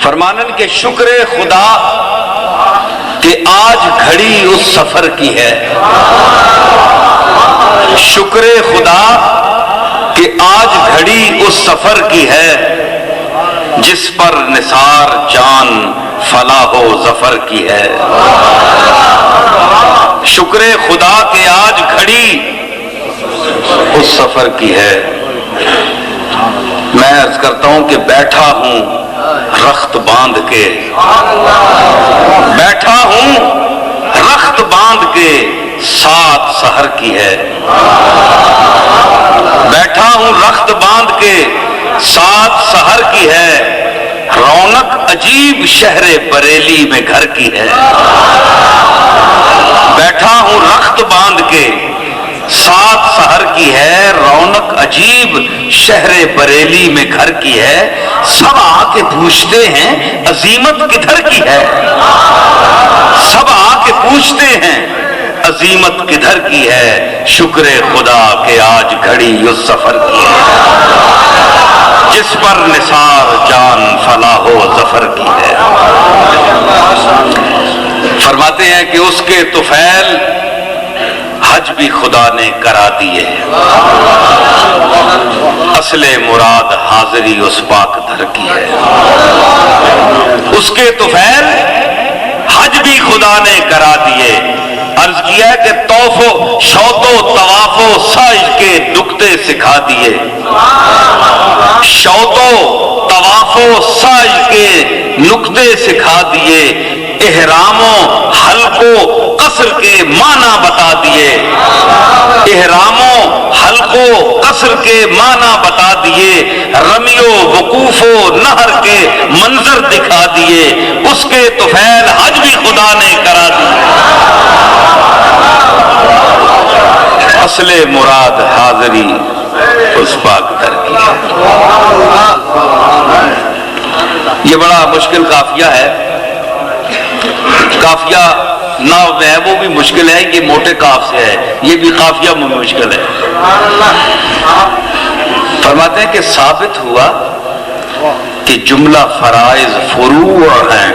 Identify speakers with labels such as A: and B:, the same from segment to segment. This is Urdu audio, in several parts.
A: فرمانن کہ شکر خدا کہ آج گھڑی اس سفر کی ہے، شکر خدا کہ آج گھڑی اس سفر کی ہے، جس پر نثار جان فلاح و ظفر کی ہے۔ شکر خدا کہ آج گھڑی اس سفر کی ہے۔ میں عرض کرتا ہوں کہ بیٹھا ہوں رخت باندھ کے، بیٹھا ہوں رخت باندھ کے، سات سحر کی ہے۔ بیٹھا ہوں رخت باندھ کے، سات سحر کی ہے، رونق عجیب شہر بریلی میں گھر کی ہے۔ بیٹھا ہوں رخت باندھ کے، سات سحر کی ہے، رونق عجیب شہر بریلی میں گھر کی ہے۔ سب آ کے پوچھتے ہیں عظیمت کدھر کی ہے، سب آ کے پوچھتے ہیں عظیمت کدھر کی ہے۔ شکر خدا کہ آج گھڑی اس سفر کی ہے، جس پر نثار جان فلاح و ظفر کی ہے۔ فرماتے ہیں کہ اس کے طفیل حج بھی خدا نے کرا دیے، اصل مراد حاضری اس پاک در کی ہے۔ اس کے طفیل حج بھی خدا نے کرا دیے۔ عرض کیا کہ طوف و شوط و طواف و سعی کے نقطے سکھا دیے، شوط و طواف و سعی کے نقطے سکھا دیے، احرام و حلق و قصر کے معنی بتا دیے، احرام و حلق و قصر کے معنی بتا دیے، رمی و وقوف و نہر کے منظر دکھا دیے۔ اس کے طفیل حج بھی خدا نے کرا دیے، اصل مراد حاضری اس پاک در کی ہے۔ یہ بڑا مشکل قافیہ ہے، قافیہ ناو میں ہے وہ بھی مشکل ہے، یہ موٹے قاف سے ہے، یہ بھی قافیہ میں مشکل ہے۔ فرماتے ہیں کہ ثابت ہوا کہ جملہ فرائض فروع ہیں۔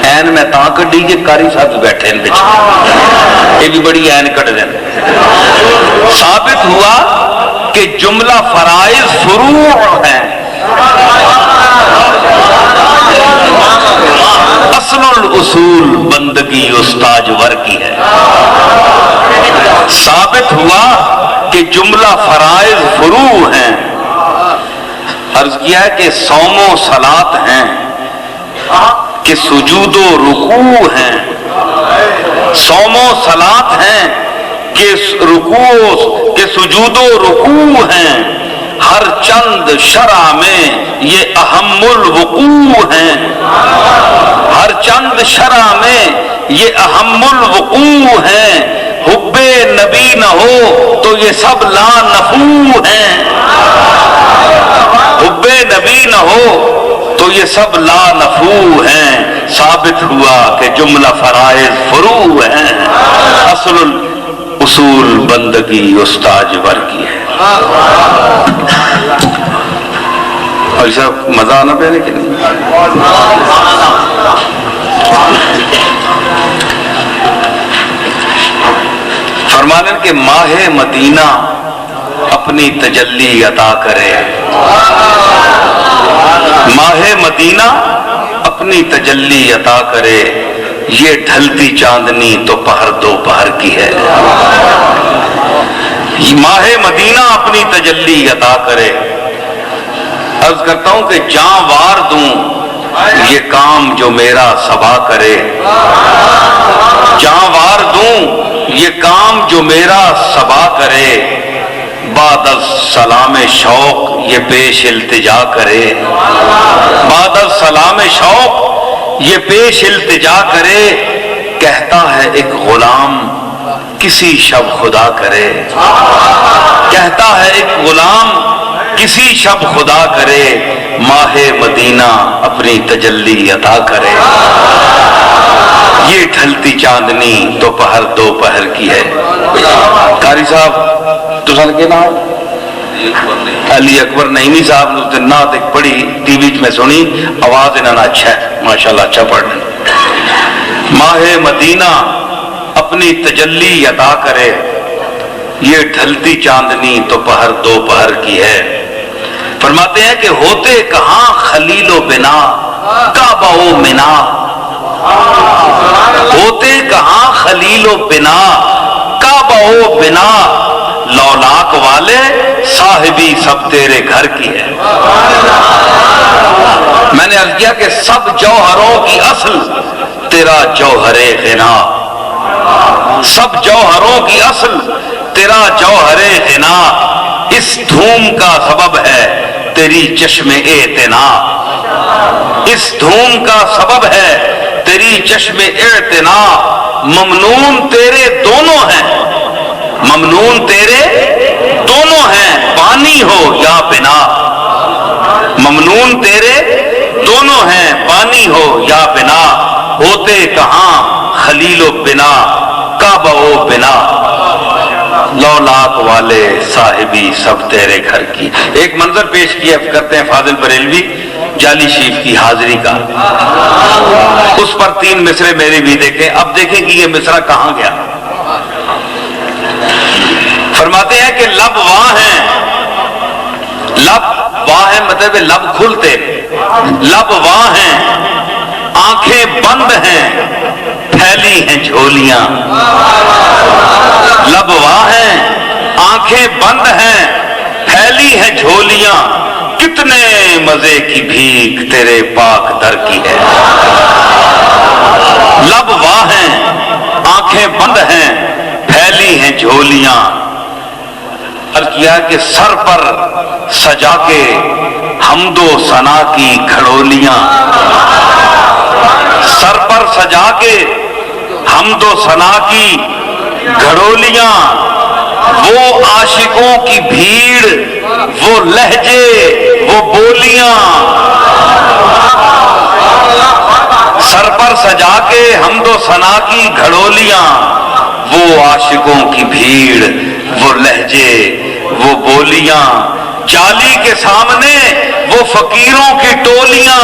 A: این میں تاں کڈی کہ کاری صاحب بیٹھے ان پیچھے، یہ بھی بڑی این کٹ دیں۔ ثابت ہوا کہ جملہ فرائض فروع ہیں، اصل الاصول بندگی استاج ور کی ہے۔ ثابت ہوا کہ جملہ فرائض فروع ہیں۔ عرض کیا ہے کہ صوم و صلاۃ ہیں، کہ سجود و رکوع ہیں، صوم و صلاۃ ہیں، کہ رکوع کہ سجود و رکوع ہیں، ہر چند شرع میں یہ اہم الوقوع ہیں، ہر چند شرع میں یہ اہم الوقوع ہیں، حب نبی نہ ہو تو یہ سب لا نفوع ہیں، حب نبی نہ ہو تو یہ سب لا نفوع ہیں۔ ثابت ہوا کہ جملہ فرائض فروع ہیں، اصل اصول بندگی استاج ور کی ہے۔ اور صاحب مزہ آنا پہ کہ نہیں؟ فرمانے کہ ماہ مدینہ اپنی تجلی عطا کرے، ماہ مدینہ اپنی تجلی عطا کرے، یہ ڈھلتی چاندنی تو پہر دوپہر کی ہے۔ ماہ مدینہ اپنی تجلی عطا کرے۔ عرض کرتا ہوں کہ جاں وار دوں یہ کام جو میرا صبا کرے، جاں وار دوں یہ کام جو میرا صبا کرے، بعد السلام شوق یہ پیش التجا کرے، بعد السلام شوق یہ پیش التجا کرے، کہتا ہے ایک غلام کسی شب خدا کرے، کہتا ہے ایک غلام کسی شب خدا کرے، ماہ مدینہ اپنی تجلی عطا کرے، یہ ڈھلتی چاندنی دوپہر کی ہے۔ قاری صاحب تو سن کے نام علی اکبر نعیمی صاحب نے اس دن نعت ایک پڑھی ٹی وی میں سنی, آواز انہوں نے اچھا ہے ماشاءاللہ, اچھا پڑھ رہے ہیں. ماہ مدینہ اپنی تجلی عطا کرے, یہ ڈھلتی چاندنی تو پہر دو پہر کی ہے. فرماتے ہیں کہ ہوتے کہاں خلیل و بنا کعبہ و منا, ہوتے کہاں خلیل و بنا کعبہ و بنا, لولاک والے صاحبی سب تیرے گھر کی ہے. میں نے عرض کیا کہ سب جوہروں کی اصل تیرا جوہر غنا, سب جوہروں کی اصل تیرا جوہر غنا, اس دھوم کا سبب ہے تیری چشم اعتنا, اس دھوم کا سبب ہے تیری چشم اعتنا. ممنون تیرے دونوں ہیں, ممنون تیرے دونوں ہیں, بانی ہو یا بنا, ممنون تیرے دونوں ہیں, بانی ہو یا بنا. ہوتے کہاں خلیل و بنا کعبہ و بنا, لولاک والے صاحبی سب تیرے گھر کی. ایک منظر پیش کیا کرتے ہیں فاضل بریلوی جعلی شریف کی حاضری کا, اس پر 3 مصرے میرے بھی دیکھیں. اب دیکھیں کہ یہ مصرع کہاں گیا. فرماتے ہیں کہ لب واہ ہیں, لب واہ ہیں مطلب لب کھلتے, لب واہ ہیں آنکھیں بند ہیں پھیلی ہیں جھولیاں, لب واہ ہیں آنکھیں بند ہیں پھیلی ہیں جھولیاں, کتنے مزے کی بھیک تیرے پاک در کی ہے. لب واہ ہیں آنکھیں بند ہیں پھیلی ہیں جھولیاں. عرض کیا کہ سر پر سجا کے حمد و ثنا کی گھڑولیاں, سر پر سجا کے حمد و ثنا کی گھڑولیاں, وہ عاشقوں کی بھیڑ, وہ لہجے, وہ بولیاں. سر پر سجا کے حمد و ثنا کی گھڑولیاں, وہ عاشقوں کی بھیڑ, وہ لہجے, وہ بولیاں. جالی کے سامنے وہ فقیروں کی ٹولیاں,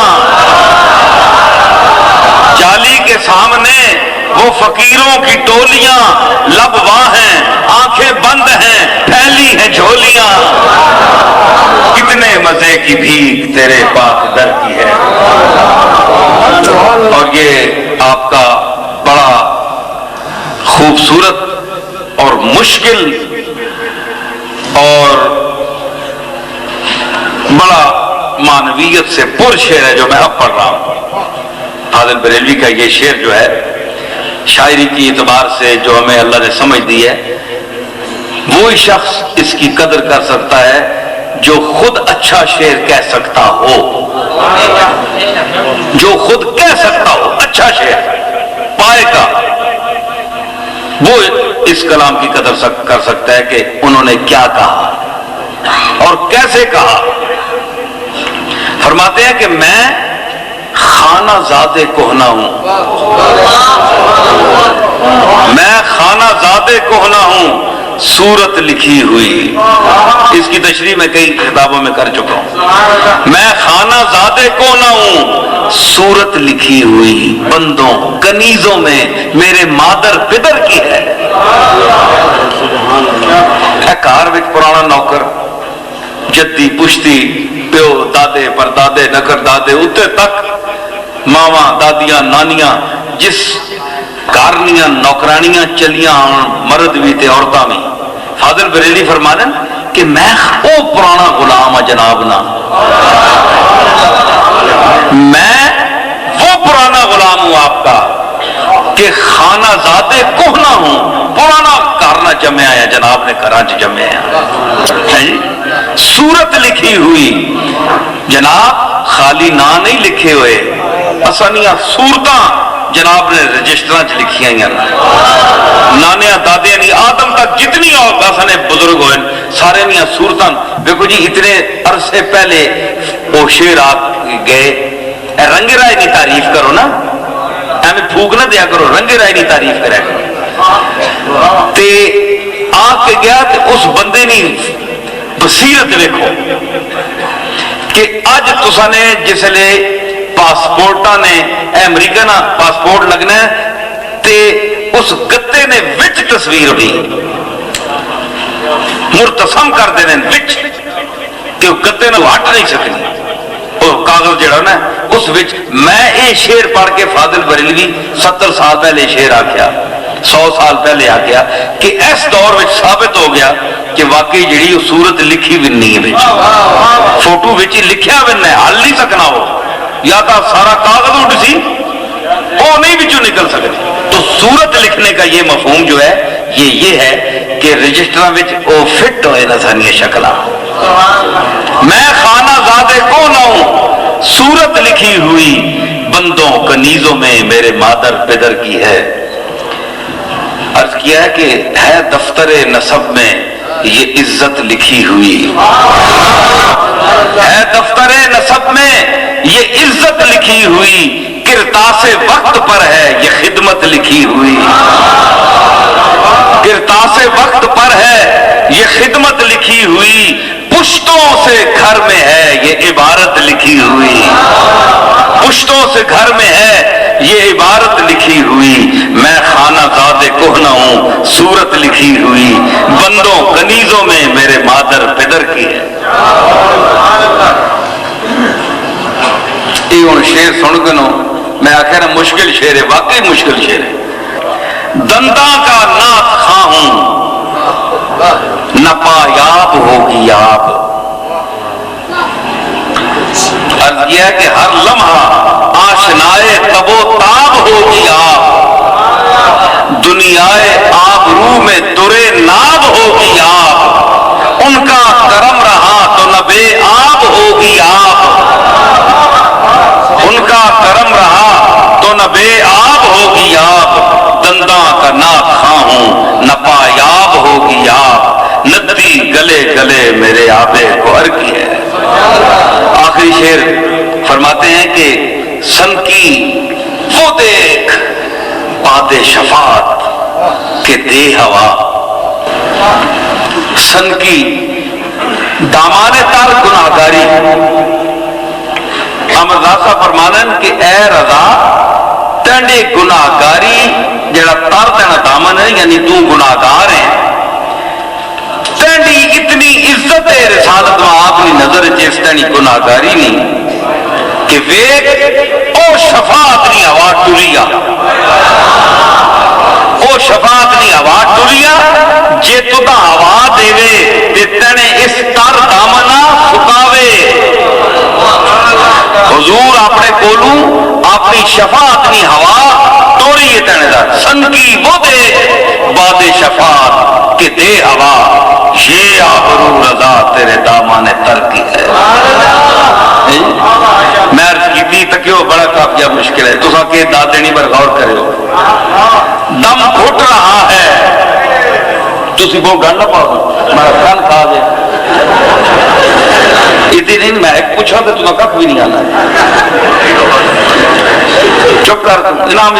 A: جالی کے سامنے وہ فقیروں کی ٹولیاں. لب واہ ہیں آنکھیں بند ہیں پھیلی ہیں جھولیاں, کتنے مزے کی بھیک تیرے پاک در کی ہے. اور یہ آپ کا بڑا خوبصورت اور مشکل اور بڑا معنویت سے پر شعر ہے جو میں اب پڑھ رہا ہوں. فاضل بریلوی کا یہ شعر جو ہے شاعری کی اعتبار سے جو ہمیں اللہ نے سمجھ دی ہے, وہی شخص اس کی قدر کر سکتا ہے جو خود اچھا شعر کہہ سکتا ہو, جو خود کہہ سکتا ہو اچھا شعر پائے کا, وہ اس کلام کی قدر کر سکتا ہے کہ انہوں نے کیا کہا اور کیسے کہا. فرماتے ہیں کہ میں خانہ زاد کہنا ہوں, میں خانہ زاد کہنا ہوں صورت لکھی ہوئی. اس کی تشریح میں کئی کتابوں میں کر چکا ہوں. میں خانہ زاد کہنا ہوں صورت لکھی ہوئی, بندوں کنیزوں میں میرے مادر پدر کی ہے. کار وچ پرانا نوکر جدی پشتی پیو دادے پردادے نکر دادے اتنے تک ماواں دادیاں نانیاں جس کارنیاں نوکرانیاں چلیاں مرد بھی تے عورتاں بھی. فاضل بریلی فرمانے کہ میں او پرانا غلام ہوں جناب نا, میں وہ پرانا غلام ہوں آپ کا کہ خانہ زادے کوہنا ہوں. پرانا کارنا جمع آیا جناب نے کراچ جمع آیا. صورت لکھی ہوئی جناب, خالی نا نہیں لکھے ہوئے, اسانیاں صورتاں جناب نے رجسٹران چ لکھی ہیں. نانیاں دادیاں نہیں آدم تک جتنی عورتیں نے بزرگ ہوئے سارے نیاں صورتاں. دیکھو جی اتنے عرصے پہلے وہ شعر آپ گئے, رنگ رائے نہیں تعریف کرو نا, ایویں پھوک نہ دیا کرو, رنگ رائے نہیں تعریف کرا کرو. تے آ کے گیا تے اس بندے نہیں بصیرت دیکھو کہ اج تسا نے جسلے پاسپورٹاں نے امریکہ نا پاسپورٹ لگنا ہے تے اس گتے نے وچ تصویر بھی مرتسم کر دینے وچ کہ گتے نے ہٹ نہیں سکتے وہ کاغذ جڑا نا اس وچ میں یہ شعر پڑھ کے فاضل بریلوی 70 سال پہلے شعر آکھیا 100 سال پہلے آکھیا کہ اس دور وچ ثابت ہو گیا کہ واقعی جڑی وہ صورت لکھی بھی نہیں ہے فوٹو وچ لکھیا بھی نہیں حل نہیں سکنا وہ یا تو سارا کاغذ اٹھ سی وہ نہیں بچوں نکل سکتی تو صورت لکھنے کا یہ مفہوم جو ہے یہ ہے کہ رجسٹر وچ وہ فٹ ہوئے نہ سانی شکل میں خانہ زادے کون ہوں صورت لکھی ہوئی بندوں کنیزوں میں میرے مادر پدر کی ہے عرض کیا ہے کہ ہے دفتر نسب میں یہ عزت لکھی ہوئی ہے دفتر نسب میں یہ عزت لکھی ہوئی کرتاس وقت پر ہے یہ خدمت لکھی ہوئی کرتاس وقت پر ہے یہ خدمت لکھی ہوئی پشتوں سے گھر میں ہے یہ عبارت لکھی ہوئی پشتوں سے گھر میں ہے یہ عبارت لکھی ہوئی میں خانہ زادے کوہنا ہوں صورت لکھی ہوئی بندوں کنیزوں میں میرے مادر پدر کی ہے یہ ان شعر سن کے نو میں آخر مشکل شعر ہے واقعی مشکل شعر ہے دنداں کا نات خواہ ہوں ناپایاب ہوگی آپ عرض کیا کہ ہر لمحہ آشنائے تب و تاب ہوگی آپ دنیائے آبرو میں درے ناب ہوگی آپ ان کا کرم رہا تو نہ بے آب ہوگی آپ ان کا کرم رہا تو نہ بے آب ہوگی آپ دنداں کا نات خواہ ہوں ناپایاب ہوگی آپ ندی گلے گلے میرے آبے گوہر کی ہے آخری شعر فرماتے ہیں کہ سن کی وہ دیکھ باد شفاعت کے دے ہوا سن کی دامان تر گناہگاری احمد رضا فرمانن کہ اے رضا تینڈے گناہگاری جڑا تر تینا دامن ہے یعنی تو گناہگار ہے تینڈی اتنی عزت ہے رسالت میں آپ کی نظر جس تینی گناہگاری نہیں کہ ویک او شفاعت نہیں ہوا ٹولیا او شفاعت نہیں ہوا ٹولیا جے تو دا ہوا دے وے تے تینے اس تر دامنا سکاوے حضور اپنے کولوں اپنی شفاعت نہیں ہوا توڑی یہ تینے دا سن کی وہ دے باد شفاعت کہ دے ہوا یہ آبرو رضا تیرے دامان تر کی ہے میں عرض کی تھی تکیو بڑا کافیہ مشکل ہے تو سا کہ داد دینی پر غور کرے ہو دم گھٹ رہا ہے تسی وہ گھر نہ پاؤ میرا کان کھا دے اتنی نہیں میں ایک پوچھا تو تمہیں کب بھی نہیں آنا چپ کر انام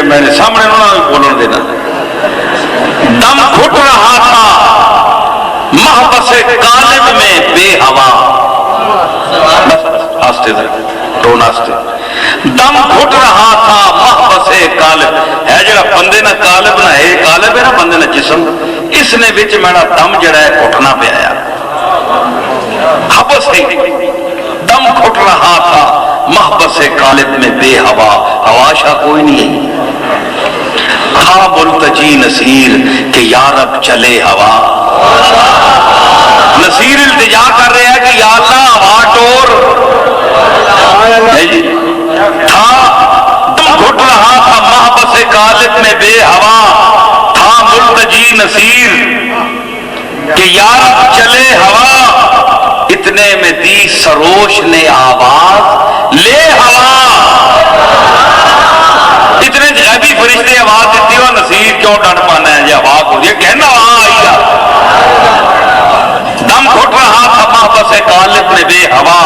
A: میرے سامنے انہوں نے بولن دینا دم گھٹ رہا تھا محبس غالب میں بے ہوا آستے سے ٹون آستے دم گھٹ رہا تھا محبس غالب ہے جڑا بندے نہ غالب نہ ہے غالب ہے نا بندے نہ جسم اس نے وچ میرا دم جڑا ہے گھٹنا پہ آیا حبس ہے دم گھٹ رہا تھا محبس غالب میں بے ہوا ہواشا کوئی نہیں ہے ہاں ملتجی نصیر کہ یارب چلے ہوا نصیر التجا کر رہے ہیں کہ یا اللہ ہوا ٹور تھا دم گھٹ رہا تھا محبس غالب میں بے ہوا تھا ملتجی نصیر کہ یارب چلے ہوا اتنے میں دی سروش نے آواز لے ہوا اتنے غیبی فرشتے آواز دیتی ہو نصیر کیوں ڈٹ پانا ہے یہ آواز ہو یہ کہنا وہاں آئی گا دم گھٹ رہا تھا محبس غالب میں بے ہوا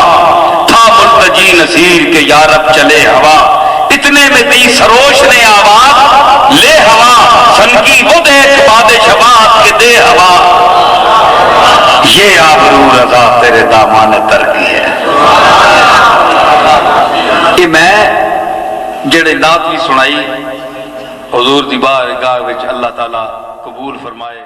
A: تھا ملتجی نصیر کہ یارب چلے ہوا اتنے میں دی سروش نے آواز لے ہوا سن کی وہ دیکھ باد شفاعت کے دے ہوا یہ آبرو رضا تیرے دامان تر کی ہے. یہ میں جڑے نعت بھی سنائی حضور دی بارگاہ وچ اللہ تعالی قبول فرمائے.